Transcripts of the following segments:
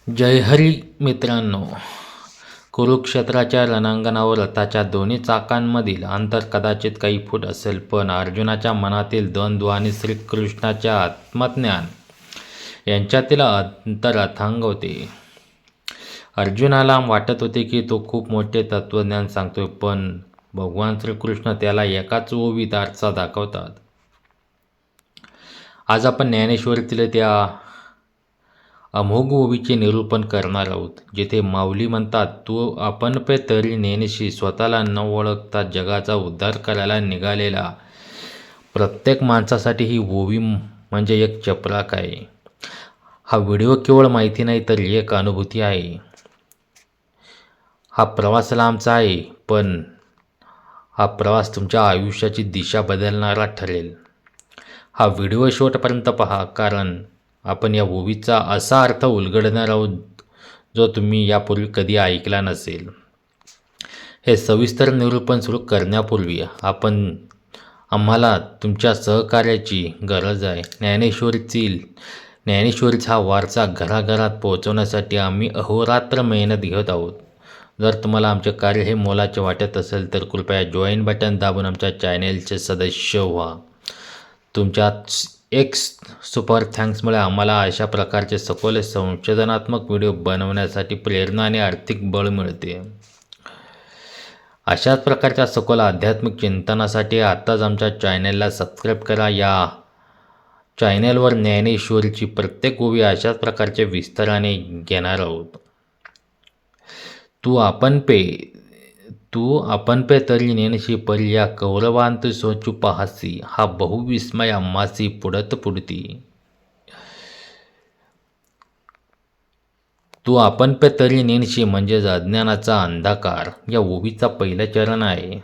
जय हरी मित्रांनो, कुरुक्षेत्राच्या रणांगणावर रथाच्या दोन्ही चाकांमधील अंतर कदाचित काही फूट असेल, पण अर्जुनाच्या मनातील द्वंद्व आणि श्रीकृष्णाचे आत्मज्ञान यांच्यातील अंतर अथांग होते. अर्जुनाला वाटत होते की तो खूप मोठे तत्त्वज्ञान सांगतोय, पण भगवान श्रीकृष्ण त्याला एकाच ओवीत आरसा दाखवतात. आज आपण ज्ञानेश्वरीतील त्या अमोघ ओवीचे निरूपण करणार आहोत, जिथे माऊली म्हणतात, तू आपण पे तरी नेणशी, स्वतःला न ओळखता जगाचा उद्धार करायला निघालेला प्रत्येक माणसासाठी ही ओवी म्हणजे एक चपराक आहे. हा व्हिडिओ केवळ माहिती नाही तर एक अनुभूती आहे. हा प्रवास लांबचा आहे, पण हा प्रवास तुमच्या आयुष्याची दिशा बदलणारा ठरेल. हा व्हिडिओ शेवटपर्यंत पहा, कारण आपण या ओवीचा असा अर्थ उलगडणार आहोत जो तुम्ही यापूर्वी कधी ऐकला नसेल. हे सविस्तर निरूपण सुरू करण्यापूर्वी आम्हाला तुमच्या सहकार्याची गरज आहे. ज्ञानेश्वरीचा हा वारसा घराघरात पोहोचवण्यासाठी आम्ही अहोरात्र मेहनत घेत आहोत. जर तुम्हाला आमचे कार्य हे मोलाचे वाटत असेल तर कृपया जॉईन बटन दाबून आमच्या चॅनेलचे सदस्य व्हा. तुमच्या एक सुपर थँक्समुळे आम्हाला अशा प्रकारचे सखोल संशोधनात्मक व्हिडिओ बनवण्यासाठी प्रेरणा आणि आर्थिक बळ मिळते. अशाच प्रकारच्या सखोल आध्यात्मिक चिंतनासाठी आत्ताच आमच्या चॅनेलला सबस्क्राईब करा. या चॅनेलवर ज्ञानेश्वरीची प्रत्येक ओवी अशाच प्रकारचे विस्ताराने घेणार आहोत. तू आपण पे तरी नेणशी, परी या कौरवांत सोचू पाहसी, हा बहुविस्मय आम्हासी पुढत पुढती. तू आपण पे तरी नेणशी म्हणजेच अज्ञानाचा अंधकार या ओवीचा पहिलं चरण आहे.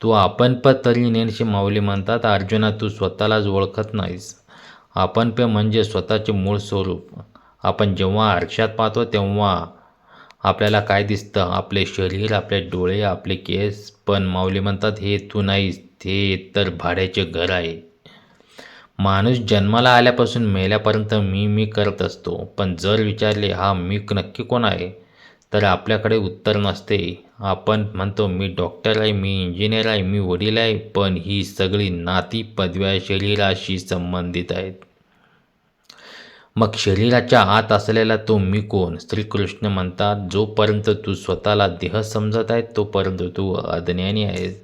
तू आपण पे तरी नेणशी, माऊली म्हणतात, अर्जुना तू स्वतःलाच ओळखत नाहीस. आपण पे म्हणजे स्वतःचे मूळ स्वरूप. आपण जेव्हा आरशात पाहतो तेव्हा आपल्याला काय दिसतं? आपले शरीर, आपले डोळे, आपले केस. पण माऊली म्हणतात, हे तू नाहीस, हे तर भाड्याचे घर आहे. माणूस जन्माला आल्यापासून मेल्यापर्यंत मी करत असतो, पण जर विचारले हा मी नक्की कोण आहे, तर आपल्याकडे उत्तर नसते. आपण म्हणतो मी डॉक्टर आहे, मी इंजिनियर आहे, मी वडील आहे, पण ही सगळी नाती पदव्या शरीराशी संबंधित आहेत. मग शरीराच्या आत असलेला तो मी कोण? श्रीकृष्ण म्हणतात, जोपर्यंत तू स्वतःला देह समजत आहे तोपर्यंत तू अज्ञानी आहेस.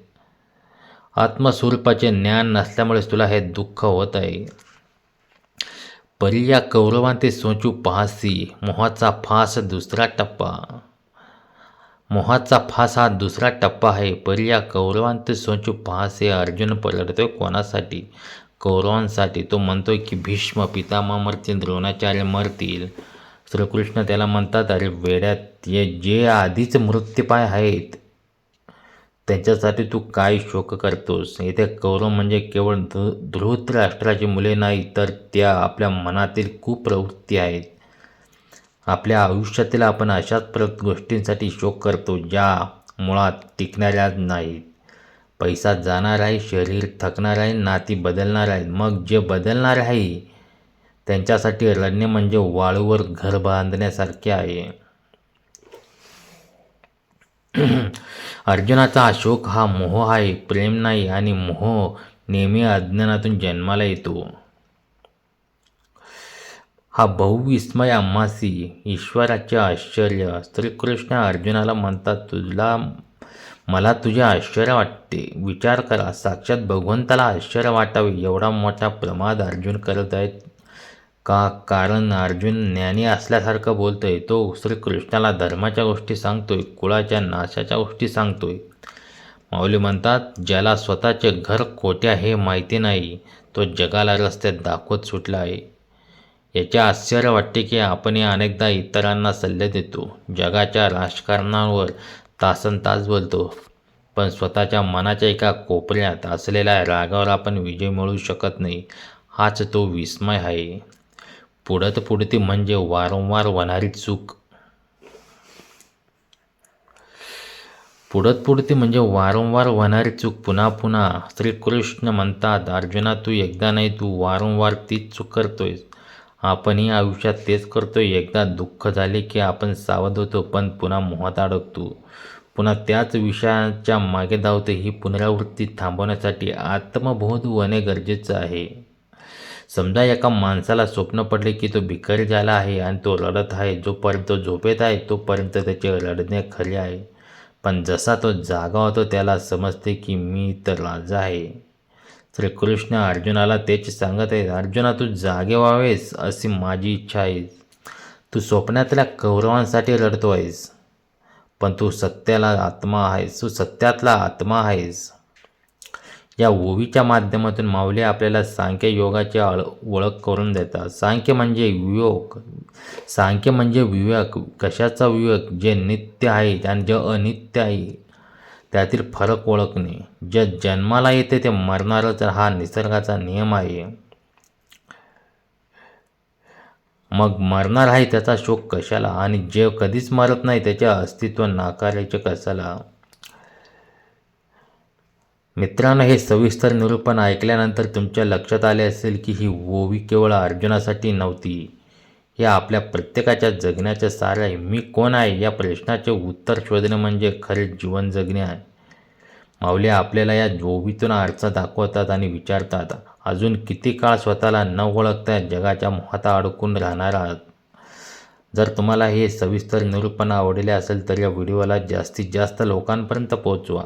आत्मस्वरूपाचे ज्ञान नसल्यामुळेच तुला हे दुःख होत आहे. परी या कौरवांते सोचू पाहसी, मोहाचा फास दुसरा टप्पा. मोहाचा फास हा दुसरा टप्पा आहे. परी या कौरवांते सोचू पाहसी. अर्जुन परततोय कोणासाठी? कौरवांसाठी. तो म्हणतोय की भीष्म पितामह मरतील, द्रोणाचार्य मरतील. श्रीकृष्ण त्याला म्हणतात, अरे वेड्यात, जे आधीच मृत्यूपाय आहेत त्यांच्यासाठी तू काय शोक करतोस? इथे कौरव म्हणजे केवळ धृतराष्ट्राची मुले नाही, तर त्या आपल्या मनातील कुप्रवृत्ती आहेत. आपल्या आयुष्यातील आपण अशाच गोष्टींसाठी शोक करतो ज्या मुळात टिकणाऱ्या नाहीत. पैसा जाणार आहे, शरीर थकणार आहे, नाती बदलणार आहेत. मग जे बदलणार आहे त्यांच्यासाठी रडणे म्हणजे वाळूवर घर बांधण्यासारखे आहे. अर्जुनाचा हा शोक हा मोह आहे, प्रेम नाही. आणि मोह नेहमी अज्ञानातून जन्माला येतो. हा बहुविस्मय आम्हासी, ईश्वराचे आश्चर्य. श्रीकृष्ण अर्जुनाला म्हणतात, मला तुझे आश्चर्य वाटते. विचार करा, साक्षात भगवंताला आश्चर्य वाटावे एवढा मोठा प्रमाद अर्जुन करत आहेत का? कारण अर्जुन ज्ञानी असल्यासारखं बोलतोय. तो श्रीकृष्णाला धर्माच्या गोष्टी सांगतोय, कुळाच्या नाशाच्या गोष्टी सांगतोय. माऊली म्हणतात, ज्याला स्वतःचे घर कोठे हे माहिती नाही, तो जगाला रस्त्यात दाखवत सुटला आहे. याचे आश्चर्य वाटते की आपण अनेकदा इतरांना सल्ले देतो, जगाच्या राजकारणावर तासनतास बोलतो, पण स्वतःच्या मनाच्या एका कोपऱ्यात असलेल्या रागावर आपण विजय मिळवू शकत नाही. हाच तो विस्मय आहे. पुढती म्हणजे वारंवार होणारी चूक. पुढती म्हणजे वारंवार होणारी चूक, पुन्हा पुन्हा. श्रीकृष्ण म्हणतात, अर्जुना तू एकदा नाही, तू वारंवार तीच चूक करतोयस. आपणही आयुष्यात तेच करतो. एकदा दुःख झाले की आपण सावध होतो, पण पुन्हा मोहात अडकतो. पुन्हा त्याच विषयाच्या मागे धावतो. ही पुनरावृत्ती थांबवण्यासाठी आत्मबोध होणे गरजेचं आहे. समजा एका माणसाला स्वप्न पडले की तो भिकारी झाला आहे आणि तो रडत आहे. जोपर्यंत तो झोपेत आहे तोपर्यंत त्याचे रडणे खरे आहे, पण जसा तो जागा होतो त्याला समजते की मी तर राजा आहे. श्रीकृष्ण अर्जुनाला तेच सांगत आहेत. अर्जुना, तू जागे व्हावेस अशी माझी इच्छा आहे. तू स्वप्नातल्या कौरवांसाठी रडतो आहेस, पण तू सत्यातला आत्मा आहेस. या ओवीच्या माध्यमातून माऊली आपल्याला सांख्य योगाची ओळख करून देतात. सांख्य म्हणजे विवेक. कशाचा विवेक? जे नित्य आहे आणि जे अनित्य आहे त्यातील फरक ओळखणे. जे जन्माला येते ते मरणारच, हा निसर्गाचा नियम आहे. मग मरणार आहे त्याचा शोक कशाला? आणि जे कधीच मरत नाही त्याचे अस्तित्व नाकारायचे कशाला? मित्रांनो, हे सविस्तर निरूपण ऐकल्यानंतर तुमच्या लक्षात आले असेल की ही ओवी केवळ अर्जुनासाठी नव्हती. हे आपल्या प्रत्येकाच्या जगण्याचे सार आहे. मी कोण आहे या प्रश्नाचे उत्तर शोधणे म्हणजे खरे जीवन जगणे आहे. माऊली आपल्याला या ओवीतून अर्थ दाखवतात आणि विचारतात, अजून किती काळ स्वतःला न ओळखता जगाच्या मोहात अडकून राहणार आहात? जर तुम्हाला हे सविस्तर निरूपण आवडले असेल तर या व्हिडिओला जास्तीत जास्त लोकांपर्यंत पोहोचवा.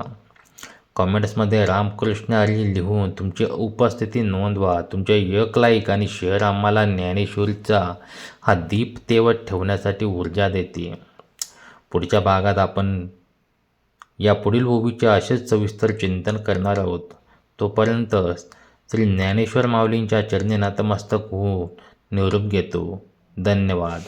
कॉमेंट्समध्ये रामकृष्ण हरी लिहून तुमची उपस्थिती नोंदवा. तुमचे एक लाईक आणि शेअर आम्हाला ज्ञानेश्वरीचा हा दीप तेवत ठेवण्यासाठी ऊर्जा देते. पुढच्या भागात आपण या पुढील ओवीचे असेच सविस्तर चिंतन करणार आहोत. तोपर्यंत श्री ज्ञानेश्वर माऊलींच्या चरणी नतमस्तक होऊन निरोप घेतो. धन्यवाद.